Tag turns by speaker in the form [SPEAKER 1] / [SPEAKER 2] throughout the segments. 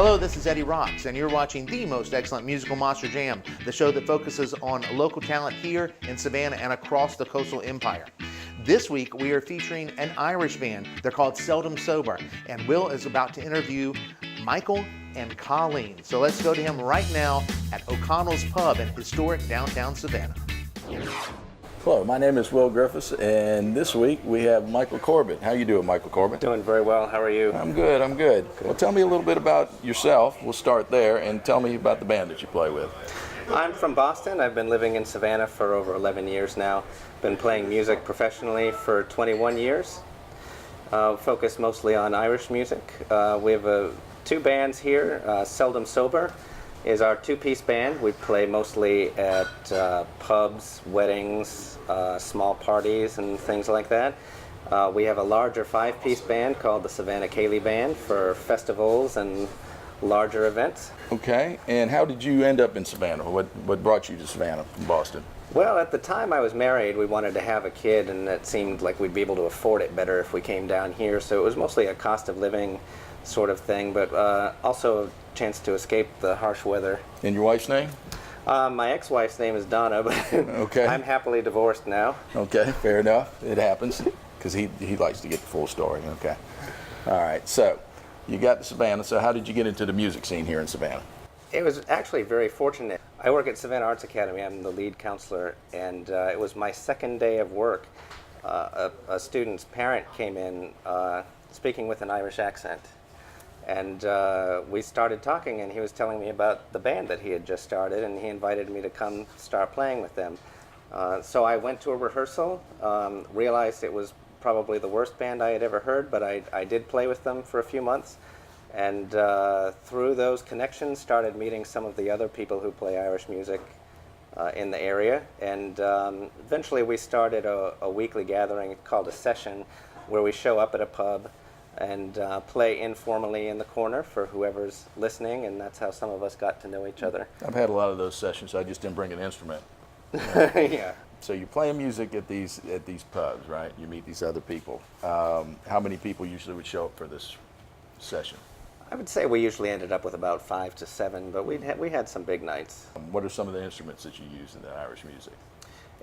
[SPEAKER 1] Hello, this is Eddie Rahx, and you're watching the most excellent musical Monster Jam, the show that focuses on local talent here in Savannah and across the coastal empire. This week, we are featuring an Irish band. They're called Seldom Sober, and Will is about to interview Michael and Colleen. So let's go to him right now at O'Connell's Pub in historic downtown Savannah.
[SPEAKER 2] Hello, my name is Will Griffiths, and this week we have Michael Corbett. How you doing, Michael Corbett?
[SPEAKER 3] Doing very well. How are you?
[SPEAKER 2] I'm good, I'm good. Well, tell me a little bit about yourself. We'll start there, and tell me about the band that you play with.
[SPEAKER 3] I'm from Boston. I've been living in Savannah for over 11 years now. Been playing music professionally for 21 years. Focused mostly on Irish music. We have two bands here. Seldom Sober is our two-piece band. We play mostly at pubs, weddings, small parties, and things like that. We have a larger five-piece band called the Savannah Ceilidh Band for festivals and larger events.
[SPEAKER 2] Okay, and how did you end up in Savannah? What brought you to Savannah from Boston?
[SPEAKER 3] Well, at the time I was married, we wanted to have a kid, and it seemed like we'd be able to afford it better if we came down here. So it was mostly a cost of living sort of thing, but also a chance to escape the harsh weather.
[SPEAKER 2] And your wife's name?
[SPEAKER 3] My ex-wife's name is Donna, but
[SPEAKER 2] okay.
[SPEAKER 3] I'm happily divorced now.
[SPEAKER 2] Okay, fair enough. It happens, because he likes to get the full story. Okay. All right, so you got to Savannah. So how did you get into the music scene here in Savannah?
[SPEAKER 3] It was actually very fortunate. I work at Savannah Arts Academy. I'm the lead counselor, and it was my second day of work. A student's parent came in speaking with an Irish accent. And we started talking, and he was telling me about the band that he had just started, and he invited me to come start playing with them. So I went to a rehearsal, realized it was probably the worst band I had ever heard, but I did play with them for a few months. And through those connections, started meeting some of the other people who play Irish music in the area. And eventually we started a weekly gathering called a session, where we show up at a pub and play informally in the corner for whoever's listening, and that's how some of us got to know each other.
[SPEAKER 2] I've had a lot of those sessions. I just didn't bring an instrument.
[SPEAKER 3] Yeah.
[SPEAKER 2] So you're playing music at these pubs, right? You meet these other people. How many people usually would show up for this session?
[SPEAKER 3] I would say we usually ended up with about 5 to 7, but we had some big nights.
[SPEAKER 2] What are some of the instruments that you use in the Irish music?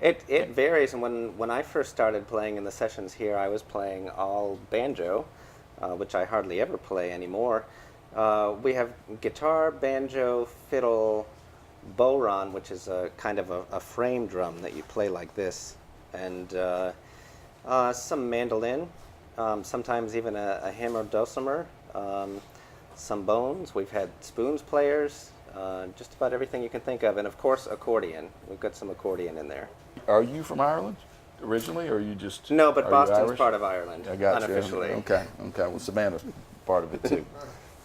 [SPEAKER 3] It varies, and when I first started playing in the sessions here, I was playing all banjo, which I hardly ever play anymore. We have guitar, banjo, fiddle, bodhrán, which is a kind of a frame drum that you play like this, and some mandolin, sometimes even a hymn or dulcimer, some bones. We've had spoons players, just about everything you can think of, and of course accordion. We've got some accordion in there.
[SPEAKER 2] Are you from Ireland originally, or are you just...
[SPEAKER 3] No, but Boston's
[SPEAKER 2] Irish?
[SPEAKER 3] part of Ireland,
[SPEAKER 2] I got
[SPEAKER 3] unofficially.
[SPEAKER 2] you. Okay. Well, Savannah's part of it too,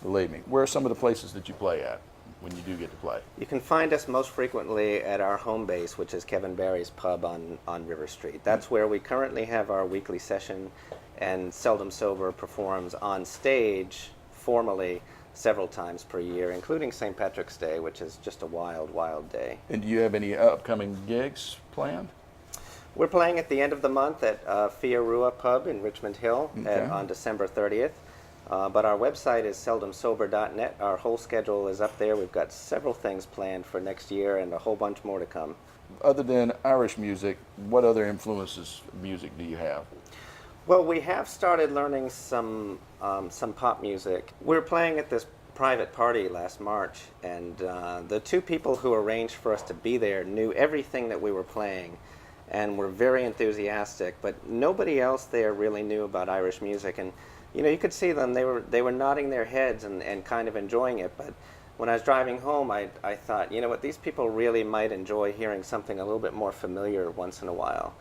[SPEAKER 2] believe me. Where are some of the places that you play at when you do get to play?
[SPEAKER 3] You can find us most frequently at our home base, which is Kevin Barry's Pub on River Street. That's where we currently have our weekly session, and Seldom Sober performs on stage formally several times per year, including St. Patrick's Day, which is just a wild, wild day.
[SPEAKER 2] And do you have any upcoming gigs planned?
[SPEAKER 3] We're playing at the end of the month at Fiorua Pub in Richmond Hill
[SPEAKER 2] Okay.
[SPEAKER 3] on December 30th. But our website is seldomsober.net. Our whole schedule is up there. We've got several things planned for next year and a whole bunch more to come.
[SPEAKER 2] Other than Irish music, what other influences of music do you have?
[SPEAKER 3] Well, we have started learning some pop music. We were playing at this private party last March, and the two people who arranged for us to be there knew everything that we were playing and were very enthusiastic, but nobody else there really knew about Irish music. And you know, you could see them, they were nodding their heads and kind of enjoying it, but when I was driving home, I thought, you know what, these people really might enjoy hearing something a little bit more familiar once in a while.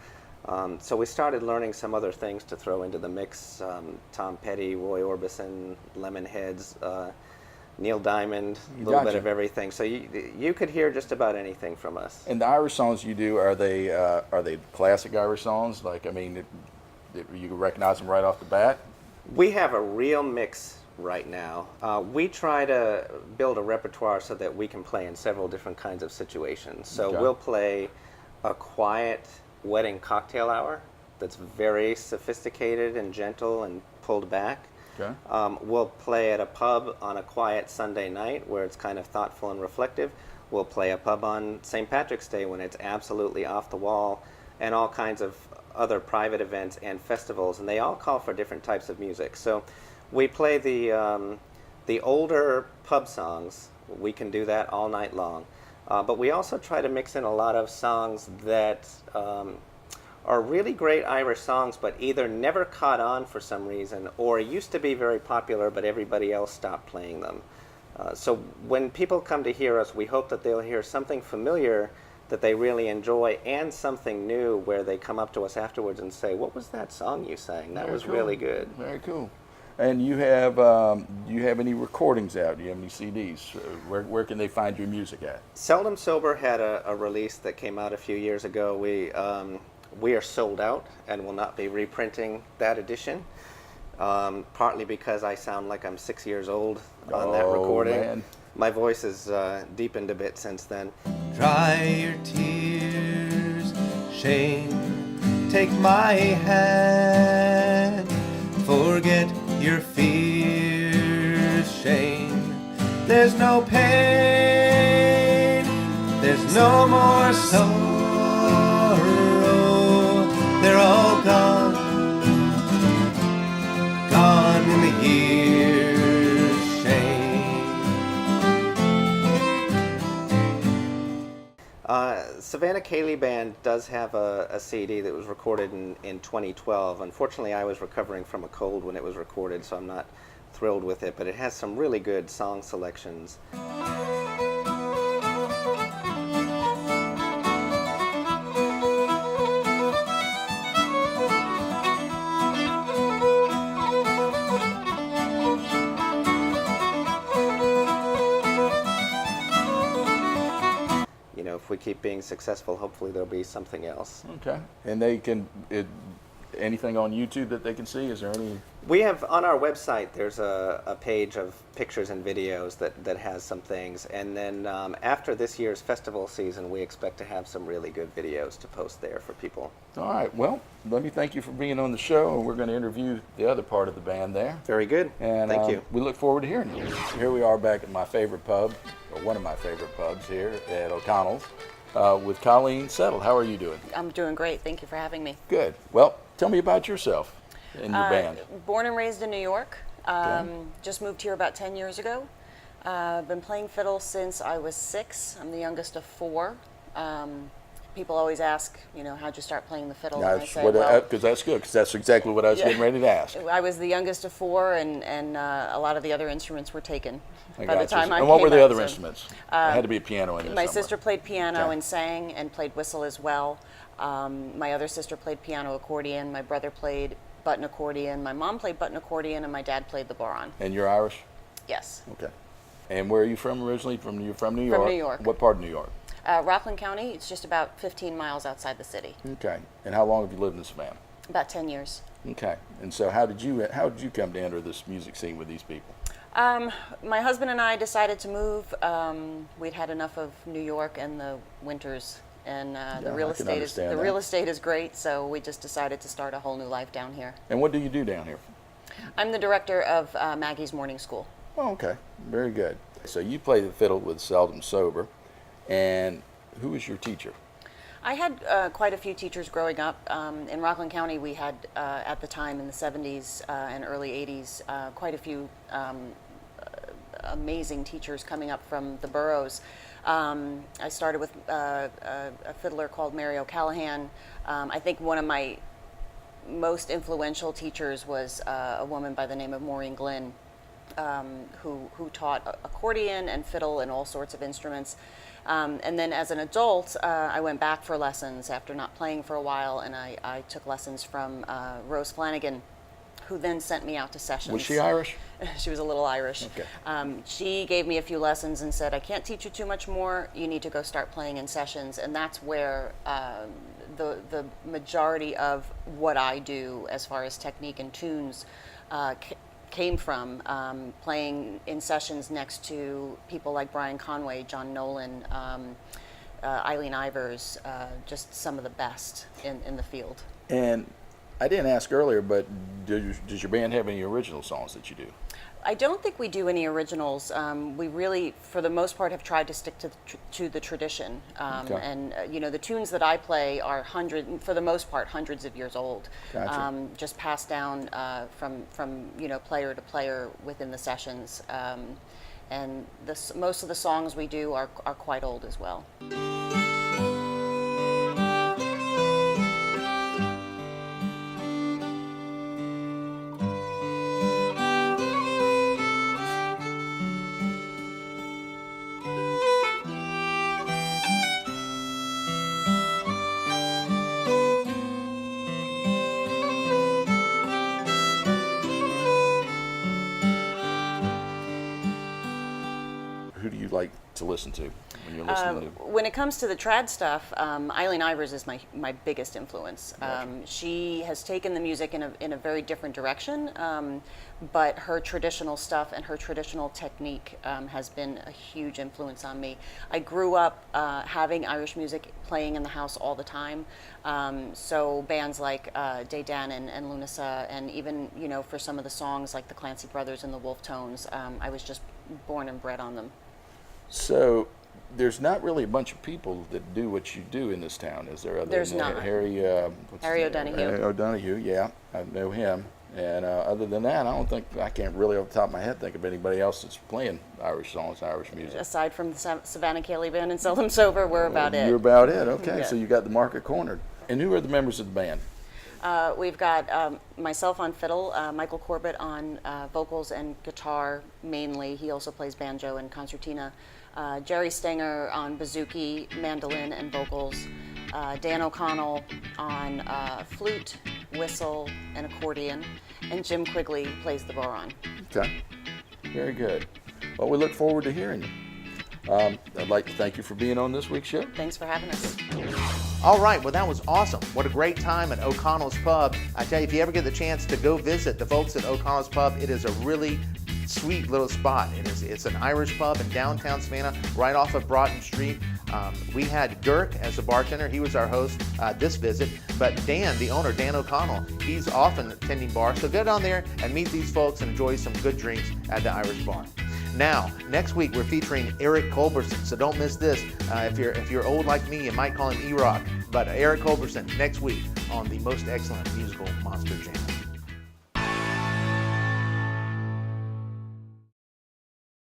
[SPEAKER 3] So we started learning some other things to throw into the mix. Tom Petty, Roy Orbison, Lemonheads, Neil Diamond, a little bit of everything. So you could hear just about anything from us.
[SPEAKER 2] And the Irish songs you do, are they classic Irish songs? Like, I mean, you can recognize them right off the bat?
[SPEAKER 3] We have a real mix right now. We try to build a repertoire so that we can play in several different kinds of situations. So
[SPEAKER 2] Okay.
[SPEAKER 3] we'll play a quiet wedding cocktail hour that's very sophisticated and gentle and pulled back.
[SPEAKER 2] Okay.
[SPEAKER 3] We'll play at a pub on a quiet Sunday night where it's kind of thoughtful and reflective. We'll play a pub on St. Patrick's Day when it's absolutely off the wall, and all kinds of other private events and festivals, and they all call for different types of music. So we play the older pub songs. We can do that all night long. But we also try to mix in a lot of songs that are really great Irish songs, but either never caught on for some reason, or used to be very popular, but everybody else stopped playing them. So when people come to hear us, we hope that they'll hear something familiar that they really enjoy, and something new where they come up to us afterwards and say, "What was that song you sang? That was really good."
[SPEAKER 2] Very cool. And you have, do you have any recordings out? Do you have any CDs? Where can they find your music at?
[SPEAKER 3] Seldom Sober had a release that came out a few years ago. We are sold out and will not be reprinting that edition. Partly because I sound like I'm 6 years old on that recording.
[SPEAKER 2] Man.
[SPEAKER 3] My voice has deepened a bit since then.
[SPEAKER 4] Dry your tears, Shane, take my hand. Forget your fears, Shane. There's no pain, there's no more sorrow. They're all gone, gone in the years, Shane.
[SPEAKER 3] Savannah Cayley Band does have a CD that was recorded in 2012. Unfortunately, I was recovering from a cold when it was recorded, so I'm not thrilled with it, but it has some really good song selections. You know, if we keep being successful, hopefully there'll be something else.
[SPEAKER 2] Okay. And they can, anything on YouTube that they can see? Is there any?
[SPEAKER 3] We have, on our website, there's a page of pictures and videos that has some things. And then after this year's festival season, we expect to have some really good videos to post there for people.
[SPEAKER 2] All right. Well, let me thank you for being on the show, and we're going to interview the other part of the band there.
[SPEAKER 3] Very good.
[SPEAKER 2] And
[SPEAKER 3] Thank you.
[SPEAKER 2] we look forward to hearing you. Here we are back at my favorite pub, or one of my favorite pubs here at O'Connell's, with Colleen Settle. How are you doing?
[SPEAKER 5] I'm doing great. Thank you for having me.
[SPEAKER 2] Good. Well, tell me about yourself and your band.
[SPEAKER 5] Born and raised in New York.
[SPEAKER 2] Okay.
[SPEAKER 5] Just moved here about 10 years ago. Been playing fiddle since I was 6. I'm the youngest of 4. People always ask, you know, how'd you start playing the fiddle? And I say, well,
[SPEAKER 2] Because that's good, because that's exactly what I was getting ready to ask.
[SPEAKER 5] I was the youngest of 4, and a lot of the other instruments were taken by the
[SPEAKER 2] got you.
[SPEAKER 5] time I
[SPEAKER 2] And what
[SPEAKER 5] came
[SPEAKER 2] were the
[SPEAKER 5] out,
[SPEAKER 2] other
[SPEAKER 5] so-
[SPEAKER 2] instruments? There had to be a piano in there
[SPEAKER 5] My
[SPEAKER 2] somewhere.
[SPEAKER 5] sister played piano
[SPEAKER 2] Okay.
[SPEAKER 5] and sang and played whistle as well. My other sister played piano accordion. My brother played button accordion. My mom played button accordion, and my dad played the boron.
[SPEAKER 2] And you're Irish?
[SPEAKER 5] Yes.
[SPEAKER 2] Okay. And where are you from originally? You're from New York?
[SPEAKER 5] New York.
[SPEAKER 2] What part of New York?
[SPEAKER 5] Rockland County, it's just about 15 miles outside the city.
[SPEAKER 2] Okay. And how long have you lived in Savannah?
[SPEAKER 5] About 10 years.
[SPEAKER 2] Okay. And so how did you come to enter this music scene with these people?
[SPEAKER 5] My husband and I decided to move. We'd had enough of New York and the winters, and the real
[SPEAKER 2] I can
[SPEAKER 5] estate is
[SPEAKER 2] understand that.
[SPEAKER 5] real estate is great. So we just decided to start a whole new life down here.
[SPEAKER 2] And what do you do down here?
[SPEAKER 5] I'm the director of Maggie's Morning School.
[SPEAKER 2] Oh, okay. Very good. So you play the fiddle with Seldom Sober, and who was your teacher?
[SPEAKER 5] I had quite a few teachers growing up. In Rockland County, we had, at the time in the 70s and early 80s, quite a few amazing teachers coming up from the boroughs. I started with a fiddler called Mary O'Callahan. I think one of my most influential teachers was a woman by the name of Maureen Glynn, who taught accordion and fiddle and all sorts of instruments. And then as an adult, I went back for lessons after not playing for a while, and I took lessons from Rose Flanagan, who then sent me out to sessions.
[SPEAKER 2] Was she Irish?
[SPEAKER 5] She was a little Irish.
[SPEAKER 2] Okay.
[SPEAKER 5] She gave me a few lessons and said, I can't teach you too much more. You need to go start playing in sessions. And that's where the majority of what I do as far as technique and tunes came from, playing in sessions next to people like Brian Conway, John Nolan, Eileen Ivers, just some of the best in the field.
[SPEAKER 2] And I didn't ask earlier, but does your band have any original songs that you do?
[SPEAKER 5] I don't think we do any originals. We really, for the most part, have tried to stick to the tradition.
[SPEAKER 2] Okay.
[SPEAKER 5] And the tunes that I play are for the most part, hundreds of years old.
[SPEAKER 2] Gotcha.
[SPEAKER 5] Just passed down from player to player within the sessions. And most of the songs we do are quite old as well.
[SPEAKER 2] Who do you like to listen to when you're listening to?
[SPEAKER 5] When it comes to the trad stuff, Eileen Ivers is my biggest influence. She has taken the music in a very different direction, but her traditional stuff and her traditional technique has been a huge influence on me. I grew up having Irish music playing in the house all the time, so bands like Day Dannon and Lunasa, and even for some of the songs like the Clancy Brothers and the Wolf Tones, I was just born and bred on them.
[SPEAKER 2] So there's not really a bunch of people that do what you do in this town, is there?
[SPEAKER 5] There's not.
[SPEAKER 2] Harry
[SPEAKER 5] O'Donoghue.
[SPEAKER 2] O'Donoghue, yeah, I know him. And other than that, I can't really off the top of my head think of anybody else that's playing Irish songs, Irish music.
[SPEAKER 5] Aside from the Savannah Cayley Band and Seldom Sober, we're about it.
[SPEAKER 2] You're about it, okay.
[SPEAKER 5] Yeah.
[SPEAKER 2] So you got the market cornered. And who are the members of the band?
[SPEAKER 5] We've got myself on fiddle, Michael Corbett on vocals and guitar mainly. He also plays banjo and concertina. Jerry Stenger on bouzouki, mandolin, and vocals. Dan O'Connell on flute, whistle, and accordion. And Jim Quigley plays the bodhrán.
[SPEAKER 2] Okay, very good. Well, we look forward to hearing you. I'd like to thank you for being on this week's show.
[SPEAKER 5] Thanks for having us.
[SPEAKER 1] All right, well, that was awesome. What a great time at O'Connell's Pub. I tell you, if you ever get the chance to go visit the folks at O'Connell's Pub, it is a really sweet little spot. It's an Irish pub in downtown Savannah, right off of Broughton Street. We had Dirk as a bartender. He was our host this visit. But Dan, the owner, Dan O'Connell, he's often attending bars. So go down there and meet these folks and enjoy some good drinks at the Irish bar. Now, next week we're featuring Eric Culberson, so don't miss this. If you're old like me, you might call him E-Rock. But Eric Culberson next week on the Most Excellent Musical Monster Jam.